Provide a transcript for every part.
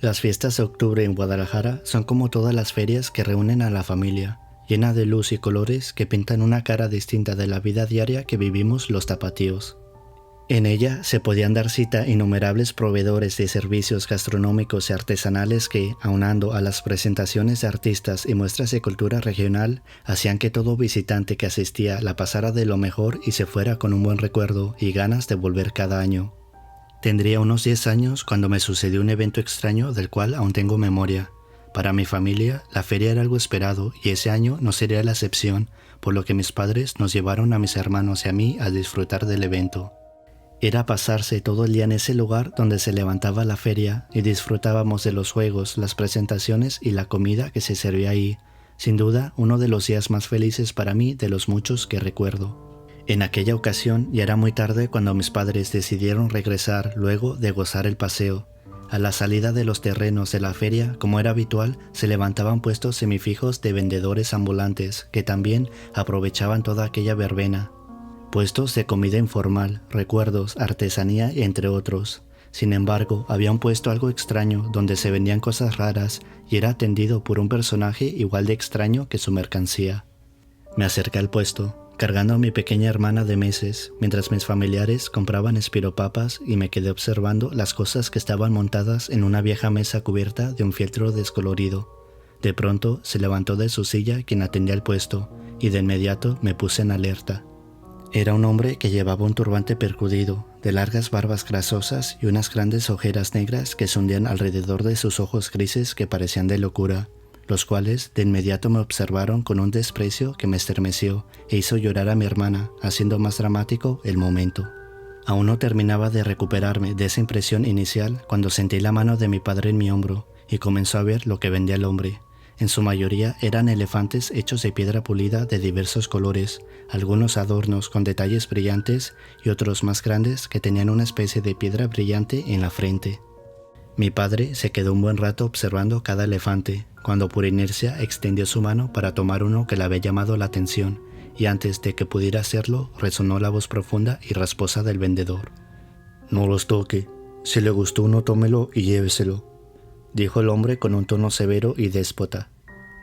Las fiestas de octubre en Guadalajara son como todas las ferias que reúnen a la familia, llena de luz y colores que pintan una cara distinta de la vida diaria que vivimos los tapatíos. En ella se podían dar cita a innumerables proveedores de servicios gastronómicos y artesanales que, aunando a las presentaciones de artistas y muestras de cultura regional, hacían que todo visitante que asistía la pasara de lo mejor y se fuera con un buen recuerdo y ganas de volver cada año. Tendría unos 10 años cuando me sucedió un evento extraño del cual aún tengo memoria. Para mi familia, la feria era algo esperado y ese año no sería la excepción, por lo que mis padres nos llevaron a mis hermanos y a mí a disfrutar del evento. Era pasarse todo el día en ese lugar donde se levantaba la feria y disfrutábamos de los juegos, las presentaciones y la comida que se servía ahí. Sin duda, uno de los días más felices para mí de los muchos que recuerdo. En aquella ocasión ya era muy tarde cuando mis padres decidieron regresar luego de gozar el paseo. A la salida de los terrenos de la feria, como era habitual, se levantaban puestos semifijos de vendedores ambulantes que también aprovechaban toda aquella verbena. Puestos de comida informal, recuerdos, artesanía, entre otros. Sin embargo, había un puesto algo extraño donde se vendían cosas raras y era atendido por un personaje igual de extraño que su mercancía. Me acerqué al puesto, cargando a mi pequeña hermana de meses, mientras mis familiares compraban espiropapas y me quedé observando las cosas que estaban montadas en una vieja mesa cubierta de un fieltro descolorido. De pronto se levantó de su silla quien atendía el puesto y de inmediato me puse en alerta. Era un hombre que llevaba un turbante percudido, de largas barbas grasosas y unas grandes ojeras negras que se hundían alrededor de sus ojos grises que parecían de locura, los cuales de inmediato me observaron con un desprecio que me estremeció e hizo llorar a mi hermana, haciendo más dramático el momento. Aún no terminaba de recuperarme de esa impresión inicial cuando sentí la mano de mi padre en mi hombro y comenzó a ver lo que vendía el hombre. En su mayoría eran elefantes hechos de piedra pulida de diversos colores, algunos adornos con detalles brillantes y otros más grandes que tenían una especie de piedra brillante en la frente. Mi padre se quedó un buen rato observando cada elefante, cuando por inercia extendió su mano para tomar uno que le había llamado la atención, y antes de que pudiera hacerlo resonó la voz profunda y rasposa del vendedor. «No los toque, si le gustó uno tómelo y lléveselo», dijo el hombre con un tono severo y déspota.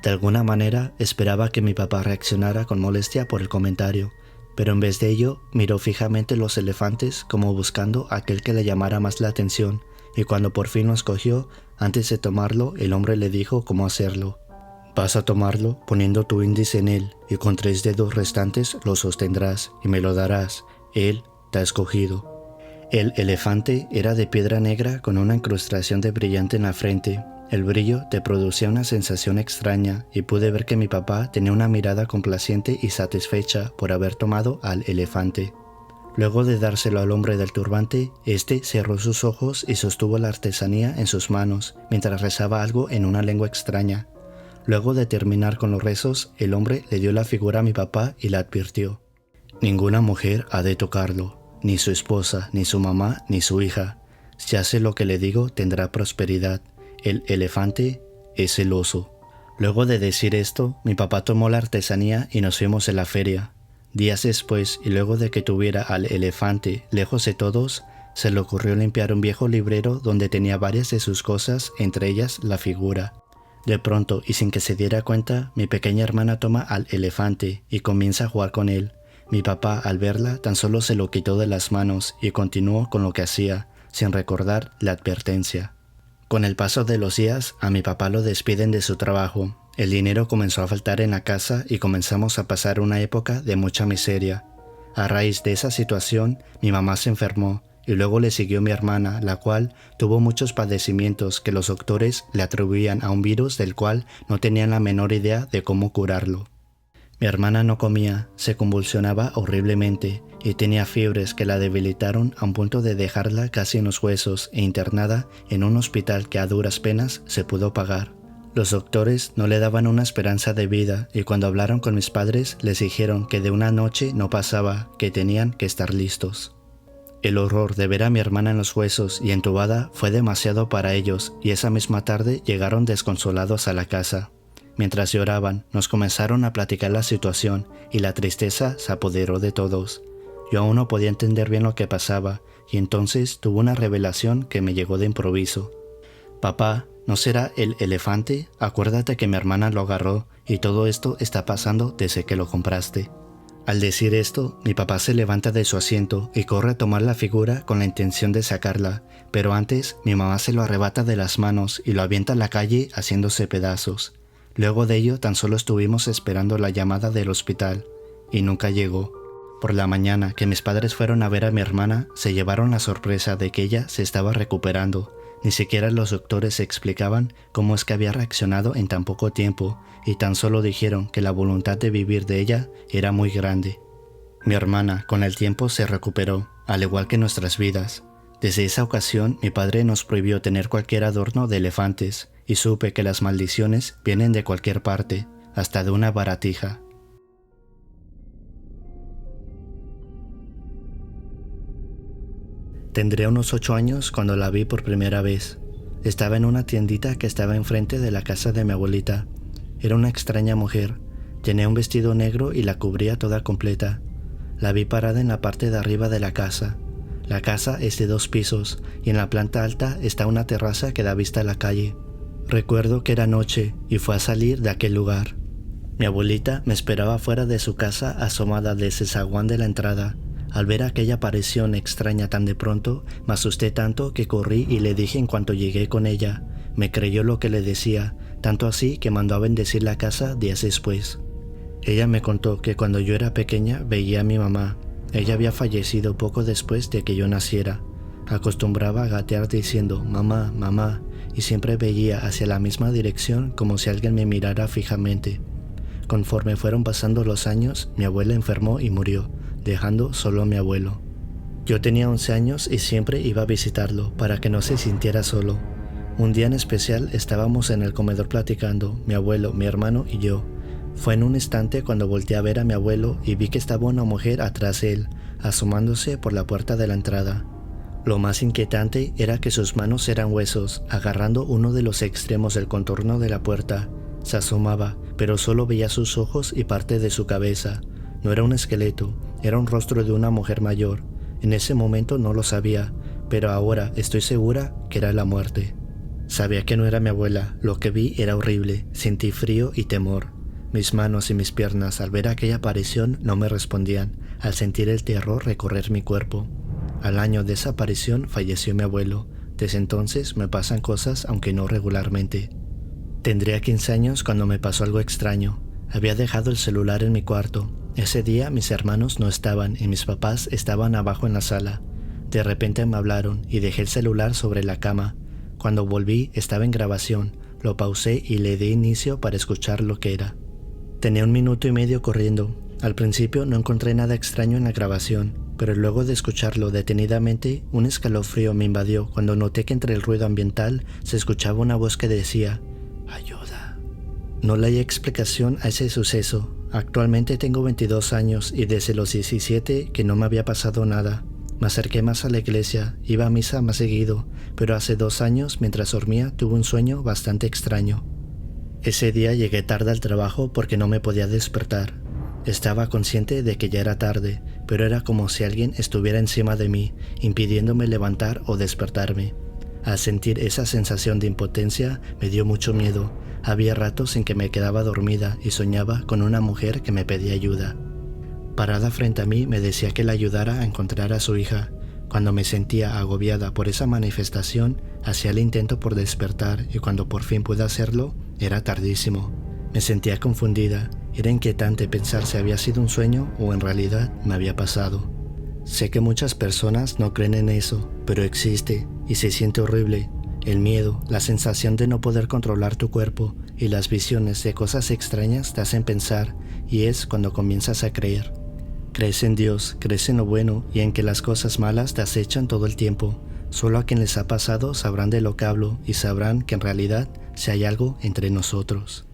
De alguna manera esperaba que mi papá reaccionara con molestia por el comentario, pero en vez de ello miró fijamente los elefantes como buscando a aquel que le llamara más la atención, y cuando por fin lo escogió, antes de tomarlo el hombre le dijo cómo hacerlo. «Vas a tomarlo poniendo tu índice en él y con 3 dedos restantes lo sostendrás y me lo darás. Él te ha escogido». El elefante era de piedra negra con una incrustación de brillante en la frente. El brillo te producía una sensación extraña y pude ver que mi papá tenía una mirada complaciente y satisfecha por haber tomado al elefante. Luego de dárselo al hombre del turbante, este cerró sus ojos y sostuvo la artesanía en sus manos mientras rezaba algo en una lengua extraña. Luego de terminar con los rezos, el hombre le dio la figura a mi papá y le advirtió: «Ninguna mujer ha de tocarlo. Ni su esposa, ni su mamá, ni su hija. Si hace lo que le digo, tendrá prosperidad. El elefante es el oso». Luego de decir esto, mi papá tomó la artesanía y nos fuimos a la feria. Días después, y luego de que tuviera al elefante lejos de todos, se le ocurrió limpiar un viejo librero donde tenía varias de sus cosas, entre ellas la figura. De pronto, y sin que se diera cuenta, mi pequeña hermana toma al elefante y comienza a jugar con él. Mi papá, al verla, tan solo se lo quitó de las manos y continuó con lo que hacía, sin recordar la advertencia. Con el paso de los días, a mi papá lo despiden de su trabajo. El dinero comenzó a faltar en la casa y comenzamos a pasar una época de mucha miseria. A raíz de esa situación, mi mamá se enfermó y luego le siguió mi hermana, la cual tuvo muchos padecimientos que los doctores le atribuían a un virus del cual no tenían la menor idea de cómo curarlo. Mi hermana no comía, se convulsionaba horriblemente y tenía fiebres que la debilitaron a un punto de dejarla casi en los huesos e internada en un hospital que a duras penas se pudo pagar. Los doctores no le daban una esperanza de vida y cuando hablaron con mis padres les dijeron que de una noche no pasaba, que tenían que estar listos. El horror de ver a mi hermana en los huesos y entubada fue demasiado para ellos y esa misma tarde llegaron desconsolados a la casa. Mientras lloraban, nos comenzaron a platicar la situación y la tristeza se apoderó de todos. Yo aún no podía entender bien lo que pasaba y entonces tuve una revelación que me llegó de improviso. Papá, ¿No será el elefante? Acuérdate que mi hermana lo agarró y todo esto está pasando desde que lo compraste. Al decir esto, mi papá se levanta de su asiento y corre a tomar la figura con la intención de sacarla, pero antes mi mamá se lo arrebata de las manos y lo avienta a la calle haciéndose pedazos. Luego de ello tan solo estuvimos esperando la llamada del hospital y nunca llegó. Por la mañana que mis padres fueron a ver a mi hermana, se llevaron la sorpresa de que ella se estaba recuperando. Ni siquiera los doctores explicaban cómo es que había reaccionado en tan poco tiempo y tan solo dijeron que la voluntad de vivir de ella era muy grande. Mi hermana con el tiempo se recuperó, al igual que nuestras vidas. Desde esa ocasión mi padre nos prohibió tener cualquier adorno de elefantes y supe que las maldiciones vienen de cualquier parte, hasta de una baratija. Tendría unos 8 años cuando la vi por primera vez. Estaba en una tiendita que estaba enfrente de la casa de mi abuelita. Era una extraña mujer. Tenía un vestido negro y la cubría toda completa. La vi parada en la parte de arriba de la casa. La casa es de 2 pisos y en la planta alta está una terraza que da vista a la calle. Recuerdo que era noche y fue a salir de aquel lugar. Mi abuelita me esperaba fuera de su casa asomada desde el zaguán de la entrada. Al ver aquella aparición extraña tan de pronto, me asusté tanto que corrí y le dije en cuanto llegué con ella. Me creyó lo que le decía, tanto así que mandó a bendecir la casa días después. Ella me contó que cuando yo era pequeña veía a mi mamá. Ella había fallecido poco después de que yo naciera. Acostumbraba a gatear diciendo mamá, mamá, y siempre veía hacia la misma dirección como si alguien me mirara fijamente. Conforme fueron pasando los años, mi abuela enfermó y murió, dejando solo a mi abuelo. Yo tenía 11 años y siempre iba a visitarlo para que no se sintiera solo. Un día en especial estábamos en el comedor platicando, mi abuelo, mi hermano y yo. Fue en un instante cuando volteé a ver a mi abuelo y vi que estaba una mujer atrás de él, asomándose por la puerta de la entrada. Lo más inquietante era que sus manos eran huesos, agarrando uno de los extremos del contorno de la puerta. Se asomaba, pero solo veía sus ojos y parte de su cabeza. No era un esqueleto, era un rostro de una mujer mayor. En ese momento no lo sabía, pero ahora estoy segura que era la muerte. Sabía que no era mi abuela, lo que vi era horrible, sentí frío y temor. Mis manos y mis piernas al ver aquella aparición no me respondían, al sentir el terror recorrer mi cuerpo. Al año de esa aparición falleció mi abuelo. Desde entonces me pasan cosas aunque no regularmente. Tendría 15 años cuando me pasó algo extraño. Había dejado el celular en mi cuarto. Ese día mis hermanos no estaban y mis papás estaban abajo en la sala. De repente me hablaron y dejé el celular sobre la cama. Cuando volví estaba en grabación. Lo pausé y le di inicio para escuchar lo que era. Tenía 1 minuto y medio corriendo. Al principio no encontré nada extraño en la grabación, pero luego de escucharlo detenidamente, un escalofrío me invadió cuando noté que entre el ruido ambiental se escuchaba una voz que decía «Ayuda». No le hay explicación a ese suceso. Actualmente tengo 22 años y desde los 17 que no me había pasado nada. Me acerqué más a la iglesia, iba a misa más seguido, pero hace 2 años mientras dormía tuve un sueño bastante extraño. Ese día llegué tarde al trabajo porque no me podía despertar. Estaba consciente de que ya era tarde, pero era como si alguien estuviera encima de mí, impidiéndome levantar o despertarme. Al sentir esa sensación de impotencia me dio mucho miedo. Había ratos en que me quedaba dormida y soñaba con una mujer que me pedía ayuda. Parada frente a mí me decía que la ayudara a encontrar a su hija. Cuando me sentía agobiada por esa manifestación, hacía el intento por despertar y cuando por fin pude hacerlo, era tardísimo. Me sentía confundida. Era inquietante pensar si había sido un sueño o en realidad me había pasado. Sé que muchas personas no creen en eso, pero existe y se siente horrible. El miedo, la sensación de no poder controlar tu cuerpo y las visiones de cosas extrañas te hacen pensar y es cuando comienzas a creer. Crees en Dios, crees en lo bueno y en que las cosas malas te acechan todo el tiempo. Solo a quien les ha pasado sabrán de lo que hablo y sabrán que en realidad si hay algo entre nosotros.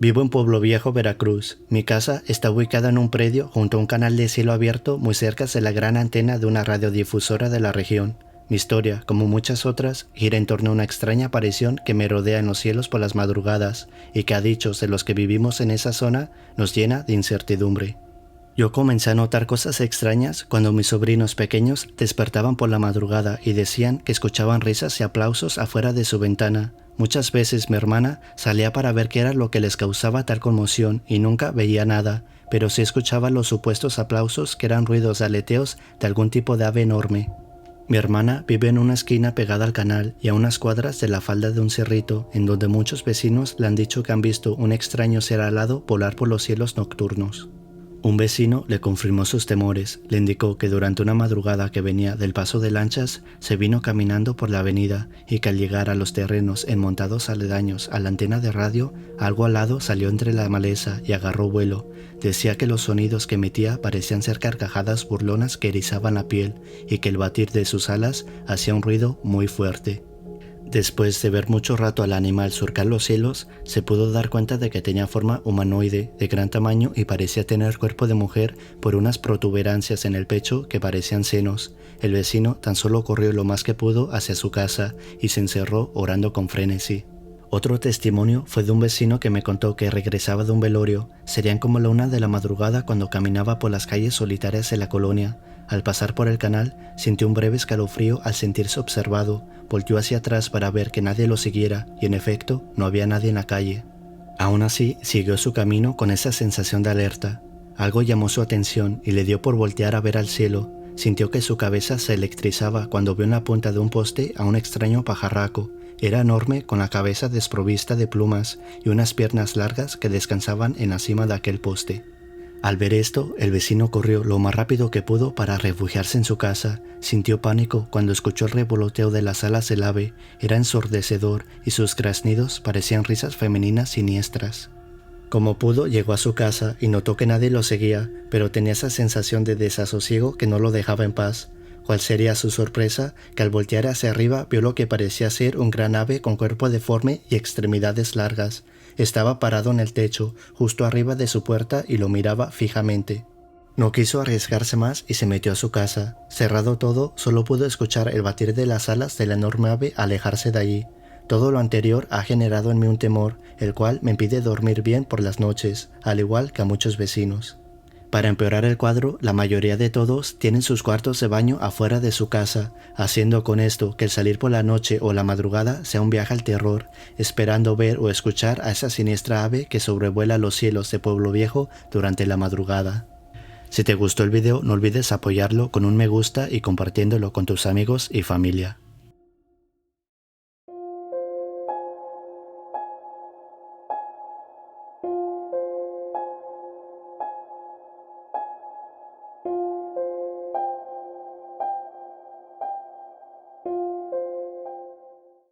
Vivo en Pueblo Viejo, Veracruz. Mi casa está ubicada en un predio junto a un canal de cielo abierto muy cerca de la gran antena de una radiodifusora de la región. Mi historia, como muchas otras, gira en torno a una extraña aparición que me rodea en los cielos por las madrugadas y que a dichos de los que vivimos en esa zona nos llena de incertidumbre. Yo comencé a notar cosas extrañas cuando mis sobrinos pequeños despertaban por la madrugada y decían que escuchaban risas y aplausos afuera de su ventana. Muchas veces mi hermana salía para ver qué era lo que les causaba tal conmoción y nunca veía nada, pero sí escuchaba los supuestos aplausos que eran ruidos de aleteos de algún tipo de ave enorme. Mi hermana vive en una esquina pegada al canal y a unas cuadras de la falda de un cerrito, en donde muchos vecinos le han dicho que han visto un extraño ser alado volar por los cielos nocturnos. Un vecino le confirmó sus temores, le indicó que durante una madrugada que venía del paso de lanchas, se vino caminando por la avenida y que al llegar a los terrenos enmontados aledaños a la antena de radio, algo alado salió entre la maleza y agarró vuelo. Decía que los sonidos que emitía parecían ser carcajadas burlonas que erizaban la piel y que el batir de sus alas hacía un ruido muy fuerte. Después de ver mucho rato al animal surcar los cielos, se pudo dar cuenta de que tenía forma humanoide, de gran tamaño y parecía tener cuerpo de mujer por unas protuberancias en el pecho que parecían senos. El vecino tan solo corrió lo más que pudo hacia su casa y se encerró orando con frenesí. Otro testimonio fue de un vecino que me contó que regresaba de un velorio. Serían como la 1 de la madrugada cuando caminaba por las calles solitarias de la colonia. Al pasar por el canal, sintió un breve escalofrío al sentirse observado. Volteó hacia atrás para ver que nadie lo siguiera y en efecto no había nadie en la calle. Aún así, siguió su camino con esa sensación de alerta. Algo llamó su atención y le dio por voltear a ver al cielo. Sintió que su cabeza se electrizaba cuando vio en la punta de un poste a un extraño pajarraco. Era enorme, con la cabeza desprovista de plumas y unas piernas largas que descansaban en la cima de aquel poste. Al ver esto, el vecino corrió lo más rápido que pudo para refugiarse en su casa. Sintió pánico cuando escuchó el revoloteo de las alas del ave. Era ensordecedor y sus graznidos parecían risas femeninas siniestras. Como pudo, llegó a su casa y notó que nadie lo seguía, pero tenía esa sensación de desasosiego que no lo dejaba en paz. ¿Cuál sería su sorpresa? Que al voltear hacia arriba vio lo que parecía ser un gran ave con cuerpo deforme y extremidades largas. Estaba parado en el techo, justo arriba de su puerta y lo miraba fijamente. No quiso arriesgarse más y se metió a su casa. Cerrado todo, solo pudo escuchar el batir de las alas de la enorme ave alejarse de allí. Todo lo anterior ha generado en mí un temor, el cual me impide dormir bien por las noches, al igual que a muchos vecinos. Para empeorar el cuadro, la mayoría de todos tienen sus cuartos de baño afuera de su casa, haciendo con esto que el salir por la noche o la madrugada sea un viaje al terror, esperando ver o escuchar a esa siniestra ave que sobrevuela los cielos de Pueblo Viejo durante la madrugada. Si te gustó el video, no olvides apoyarlo con un me gusta y compartiéndolo con tus amigos y familia.